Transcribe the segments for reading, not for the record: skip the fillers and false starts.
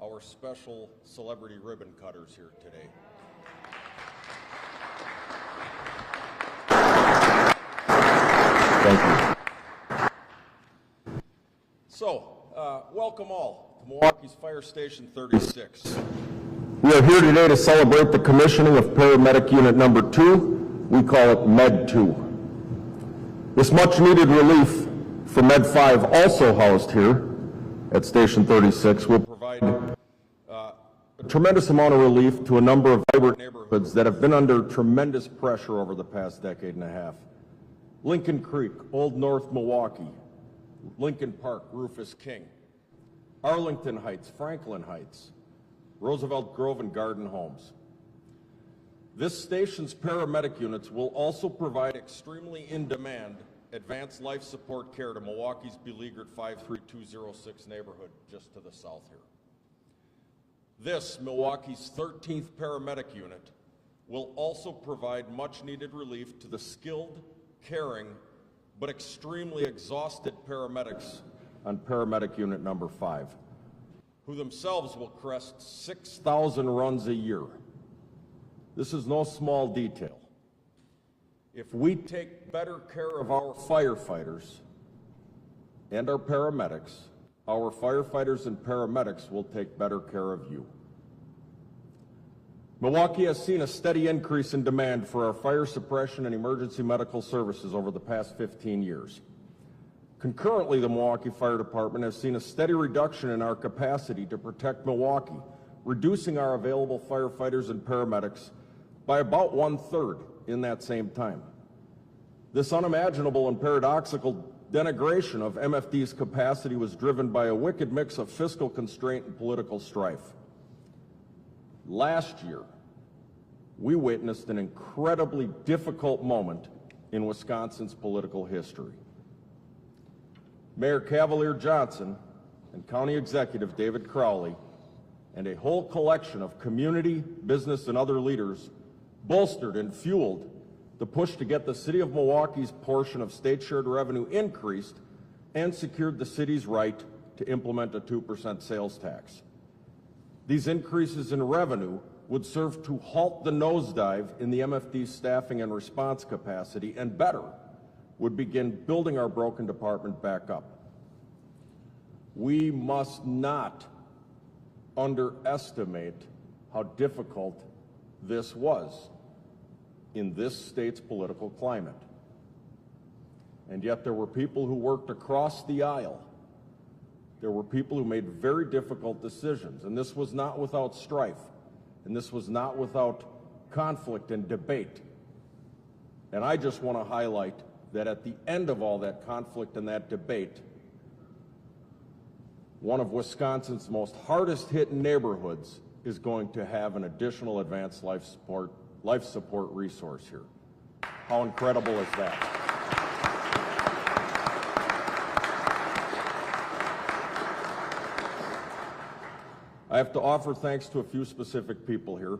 our special celebrity ribbon cutters here today. Thank you. So, welcome all to Milwaukee's Fire Station 36. We are here today to celebrate the commissioning of Paramedic Unit number 2. We call it Med 2. This much-needed relief for Med 5, also housed here at Station 36, will provide a tremendous amount of relief to a number of vibrant neighborhoods that have been under tremendous pressure over the past decade and a half. Lincoln Creek, Old North Milwaukee, Lincoln Park, Rufus King, Arlington Heights, Franklin Heights, Roosevelt Grove, and Garden Homes. This station's paramedic units will also provide extremely in-demand advanced life support care to Milwaukee's beleaguered 53206 neighborhood just to the south here. This, Milwaukee's 13th paramedic unit, will also provide much-needed relief to the skilled, caring, but extremely exhausted paramedics on Paramedic Unit number 5, who themselves will crest 6,000 runs a year. This is no small detail. If we take better care of our firefighters and our paramedics and paramedics will take better care of you. Milwaukee has seen a steady increase in demand for our fire suppression and emergency medical services over the past 15 years. Concurrently, the Milwaukee Fire Department has seen a steady reduction in our capacity to protect Milwaukee, reducing our available firefighters and paramedics by about 1/3 in that same time. This unimaginable and paradoxical denigration of MFD's capacity was driven by a wicked mix of fiscal constraint and political strife. Last year, we witnessed an incredibly difficult moment in Wisconsin's political history. Mayor Cavalier Johnson and County Executive David Crowley and a whole collection of community, business, and other leaders bolstered and fueled the push to get the City of Milwaukee's portion of state shared revenue increased and secured the city's right to implement a 2% sales tax. These increases in revenue would serve to halt the nosedive in the MFD's staffing and response capacity, and better, would begin building our broken department back up. We must not underestimate how difficult this was in this state's political climate. And yet there were people who worked across the aisle. There were people who made very difficult decisions, and this was not without strife, and this was not without conflict and debate. And I just want to highlight that at the end of all that conflict and that debate, one of Wisconsin's most hardest hit neighborhoods is going to have an additional advanced life support resource here. How incredible is that? I have to offer thanks to a few specific people here.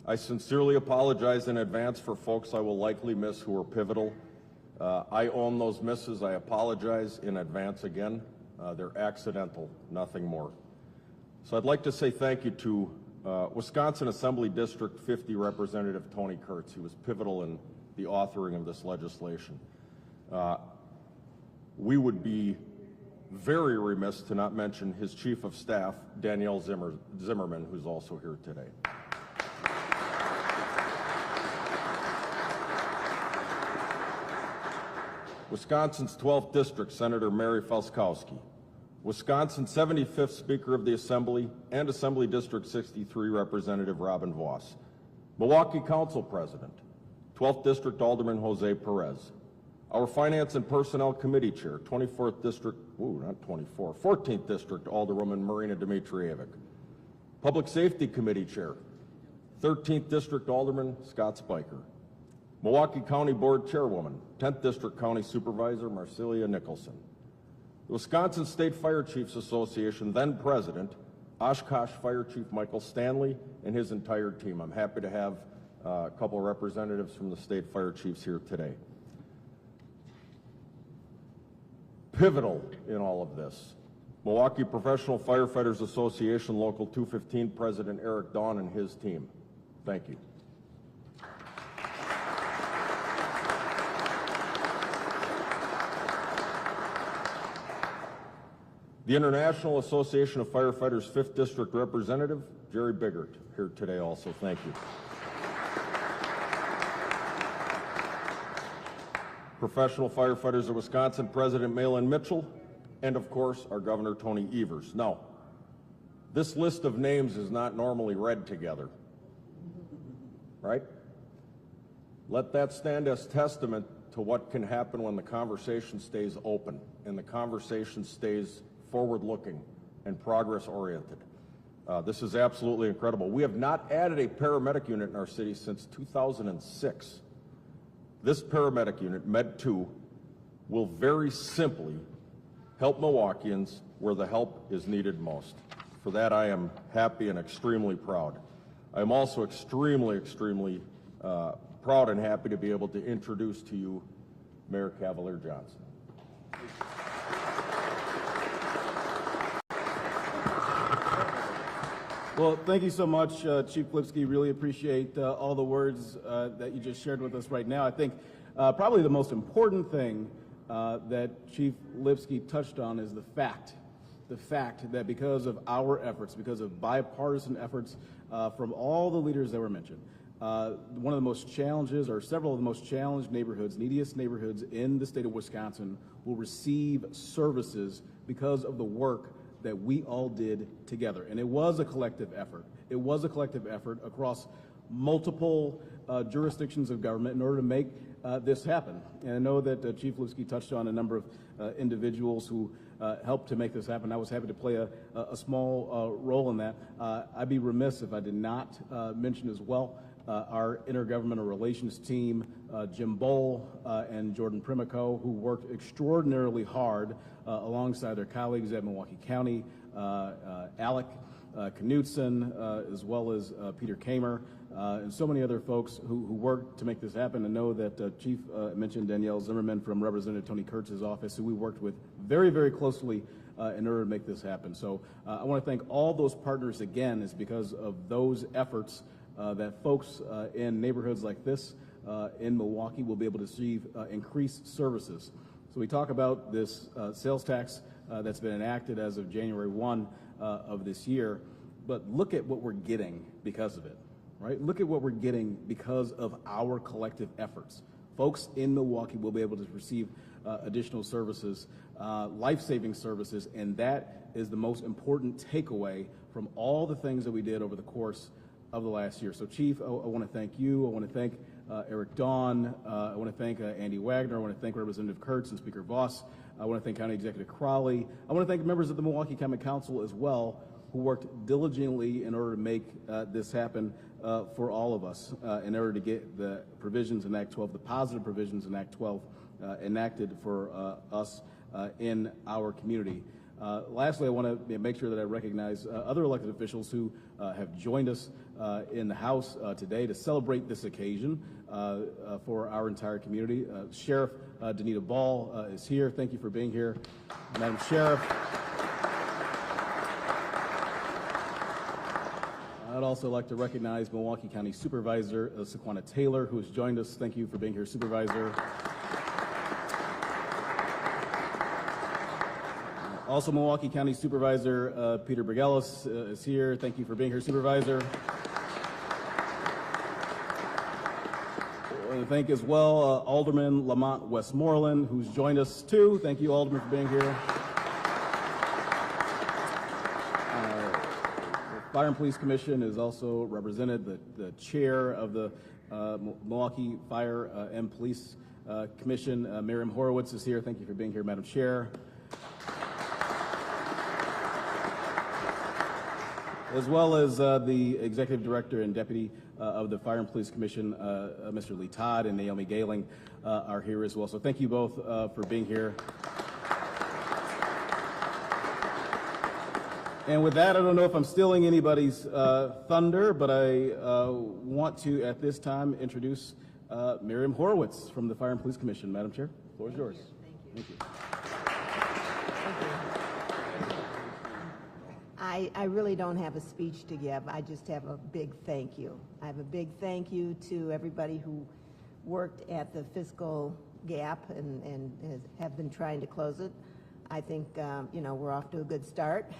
I sincerely apologize in advance for folks I will likely miss who are pivotal. I own those misses. I apologize in advance again. They're accidental, nothing more. So I'd like to say thank you to Wisconsin Assembly District 50 Representative Tony Kurtz. He was pivotal in the authoring of this legislation. We would be very remiss to not mention his Chief of Staff, Danielle Zimmerman, who's also here today. Wisconsin's 12th District Senator Mary Felskowski, Wisconsin's 75th Speaker of the Assembly and Assembly District 63 Representative Robin Voss, Milwaukee Council President, 12th District Alderman Jose Perez, our Finance and Personnel Committee Chair, 14th District Alderwoman Marina Dmitrievic, Public Safety Committee Chair, 13th District Alderman Scott Spiker, Milwaukee County Board Chairwoman, 10th District County Supervisor Marcelia Nicholson, the Wisconsin State Fire Chiefs Association then President, Oshkosh Fire Chief Michael Stanley, and his entire team. I'm happy to have a couple of representatives from the state fire chiefs here today. Pivotal in all of this Milwaukee Professional Firefighters Association Local 215 President Eric Dawn and his team. Thank you. The International Association of Firefighters 5th District Representative, Jerry Biggert, here today also. Thank you. Professional Firefighters of Wisconsin President Malin Mitchell, and of course, our Governor Tony Evers. Now, this list of names is not normally read together, right? Let that stand as testament to what can happen when the conversation stays open and the conversation stays forward-looking and progress-oriented. This is absolutely incredible. We have not added a paramedic unit in our city since 2006. This paramedic unit, Med 2, will very simply help Milwaukeeans where the help is needed most. For that, I am happy and extremely proud. I am also extremely proud and happy to be able to introduce to you Mayor Cavalier Johnson. Well, thank you so much, Chief Lipsky. Really appreciate all the words that you just shared with us right now. I think probably the most important thing that Chief Lipsky touched on is the fact that because of our efforts, because of bipartisan efforts from all the leaders that were mentioned, one of the most challenges, or several of the most challenged neighborhoods, neediest neighborhoods in the state of Wisconsin will receive services because of the work that we all did together. And it was a collective effort. It was a collective effort across multiple jurisdictions of government in order to make this happen. And I know that Chief Lipsky touched on a number of individuals who helped to make this happen. I was happy to play a small role in that. I'd be remiss if I did not mention as well our intergovernmental relations team, Jim Bowl and Jordan Primico, who worked extraordinarily hard alongside their colleagues at Milwaukee County, Alec Knutson, as well as Peter Kamer, and so many other folks who worked to make this happen. And know that Chief mentioned Danielle Zimmerman from Representative Tony Kurtz's office, who we worked with very, very closely in order to make this happen. So I want to thank all those partners again. Is because of those efforts that folks in neighborhoods like this in Milwaukee will be able to receive increased services. So we talk about this sales tax that's been enacted as of January 1 of this year, but look at what we're getting because of it, right? Look at what we're getting because of our collective efforts. Folks in Milwaukee will be able to receive additional services, life-saving services, and that is the most important takeaway from all the things that we did over the course of the last year. So, Chief, I want to thank you. I want to thank Eric Dawn. I want to thank Andy Wagner. I want to thank Representative Kurtz and Speaker Voss. I want to thank County Executive Crowley. I want to thank members of the Milwaukee County Council as well, who worked diligently in order to make this happen for all of us, in order to get the provisions in Act 12, the positive provisions in Act 12 enacted for us in our community. Lastly, I want to make sure that I recognize other elected officials who have joined us in the House today to celebrate this occasion for our entire community. Sheriff Danita Ball is here. Thank you for being here, Madam Sheriff. I'd also like to recognize Milwaukee County Supervisor Sequana Taylor, who has joined us. Thank you for being here, Supervisor. Also, Milwaukee County Supervisor Peter Bergelis is here. Thank you for being here, Supervisor. I want to thank as well Alderman Lamont Westmoreland, who's joined us too. Thank you, Alderman, for being here. The Fire and Police Commission is also represented. The chair of the Milwaukee Fire and Police Commission, Miriam Horowitz, is here. Thank you for being here, Madam Chair. As well as the Executive Director and Deputy of the Fire and Police Commission, Mr. Lee Todd and Naomi Galing are here as well. So thank you both for being here. And with that, I don't know if I'm stealing anybody's thunder, but I want to, at this time, introduce Miriam Horowitz from the Fire and Police Commission. Madam Chair, the floor is yours. Thank you. Thank you. I really don't have a speech to give. I just have a big thank you. I have a big thank you to everybody who worked at the fiscal gap and have been trying to close it. I think, you know, we're off to a good start.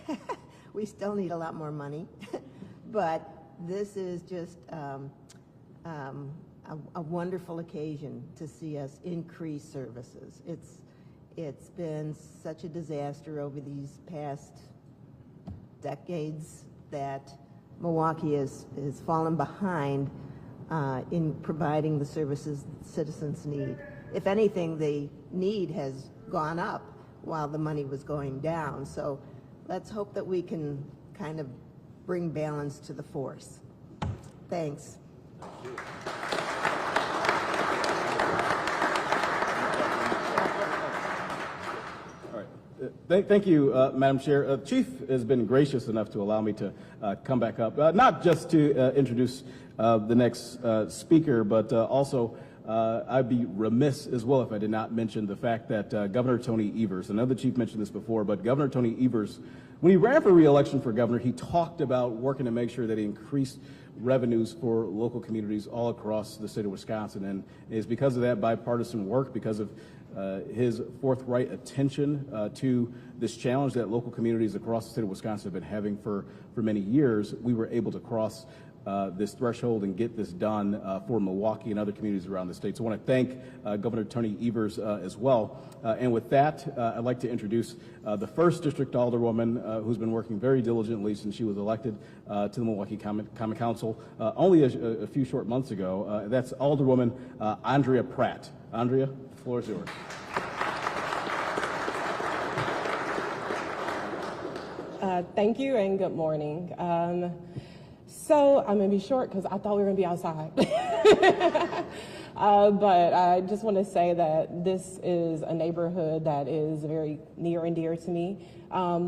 We still need a lot more money. But this is just a wonderful occasion to see us increase services. It's been such a disaster over these past decades that Milwaukee has fallen behind in providing the services citizens need. If anything, the need has gone up while the money was going down. So let's hope that we can kind of bring balance to the force. Thanks. Thank you, Madam Chair. Chief has been gracious enough to allow me to come back up, not just to introduce the next speaker, but also I'd be remiss as well if I did not mention the fact that Governor Tony Evers, I know the Chief mentioned this before, but Governor Tony Evers, when he ran for re-election for governor, he talked about working to make sure that he increased revenues for local communities all across the state of Wisconsin. And it is because of that bipartisan work, because of his forthright attention to this challenge that local communities across the state of Wisconsin have been having for many years, we were able to cross this threshold and get this done for Milwaukee and other communities around the state. So I want to thank Governor Tony Evers as well. And with that, I'd like to introduce the 1st District Alderwoman who's been working very diligently since she was elected to the Milwaukee Common Council only a few short months ago. That's Alderwoman Andrea Pratt. Andrea, the floor is yours. Thank you and good morning. So I'm going to be short because I thought we were going to be outside. But I just want to say that this is a neighborhood that is very near and dear to me.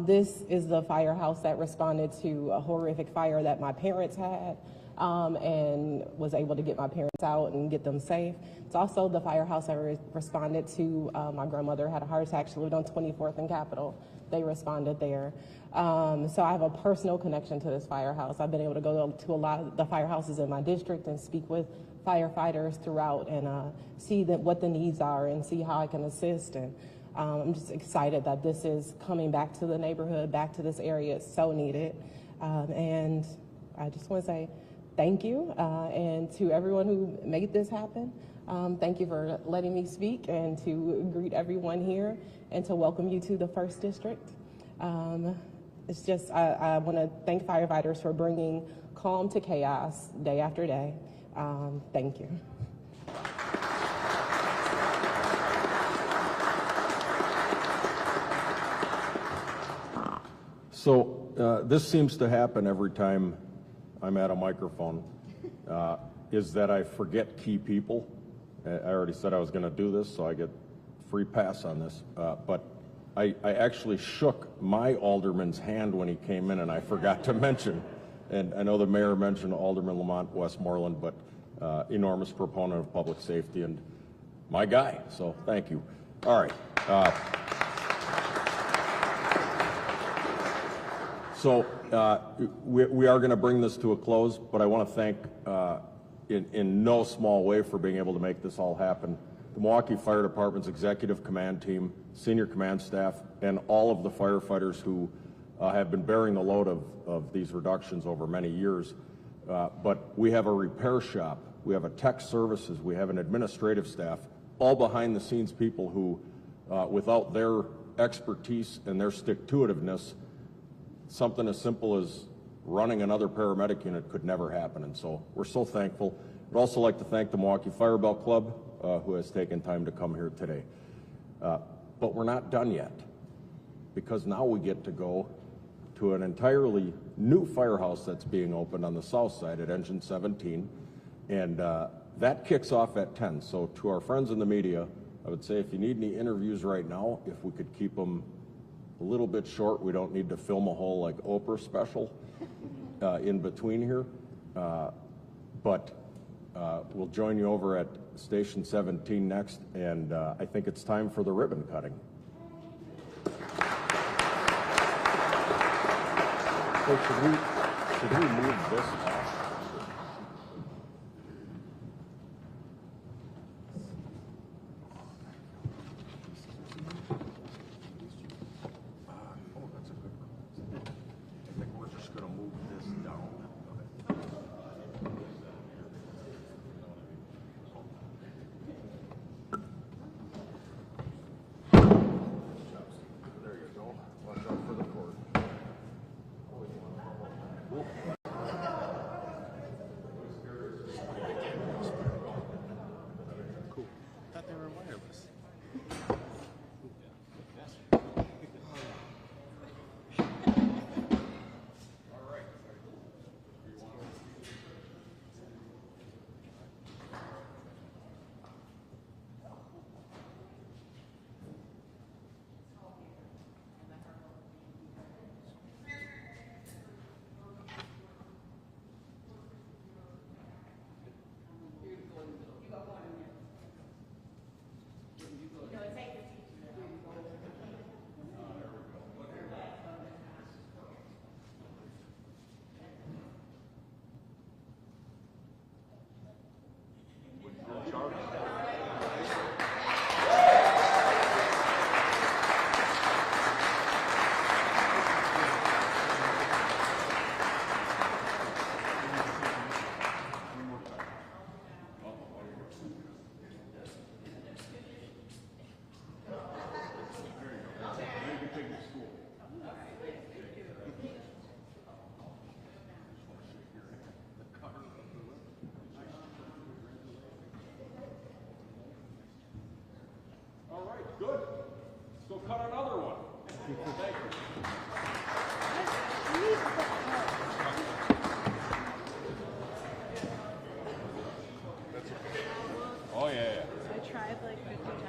This is the firehouse that responded to a horrific fire that my parents had and was able to get my parents out and get them safe. It's also the firehouse that responded to my grandmother had a heart attack. She lived on 24th and Capitol. They responded there. So I have a personal connection to this firehouse. I've been able to go to a lot of the firehouses in my district and speak with firefighters throughout and see what the needs are and see how I can assist. And I'm just excited that this is coming back to the neighborhood, back to this area. It's so needed. And I just want to say thank you. And to everyone who made this happen, thank you for letting me speak and to greet everyone here and to welcome you to the 1st District. It's just, I want to thank firefighters for bringing calm to chaos day after day. Thank you. So this seems to happen every time I'm at a microphone, is that I forget key people. I already said I was going to do this, so I get free pass on this. But I actually shook my alderman's hand when he came in, and I forgot to mention. And I know the mayor mentioned Alderman Lamont Westmoreland, but enormous proponent of public safety and my guy. So thank you. All right. So we are going to bring this to a close, but I want to thank, in no small way, for being able to make this all happen, the Milwaukee Fire Department's executive command team, senior command staff, and all of the firefighters who have been bearing the load of these reductions over many years. But we have a repair shop, we have a tech services, we have an administrative staff, all behind the scenes people who, without their expertise and their stick-to-itiveness, something as simple as running another paramedic unit could never happen. And so we're so thankful. I'd also like to thank the Milwaukee Fire Bell Club, who has taken time to come here today. But we're not done yet, because now we get to go to an entirely new firehouse that's being opened on the south side at Engine 17, and that kicks off at 10. So to our friends in the media, I would say if you need any interviews right now, if we could keep them a little bit short, we don't need to film a whole like Oprah special in between here, but we'll join you over at Station 17 next, and I think it's time for the ribbon cutting. Should we move this off? Oh, that's a good call. I think we're just gonna move this down. There you go. Watch out for the cord. Cool. Thought they were wireless. All right, good. Let's go cut another one. Thank you. Oh, yeah, yeah. I tried like 50 times.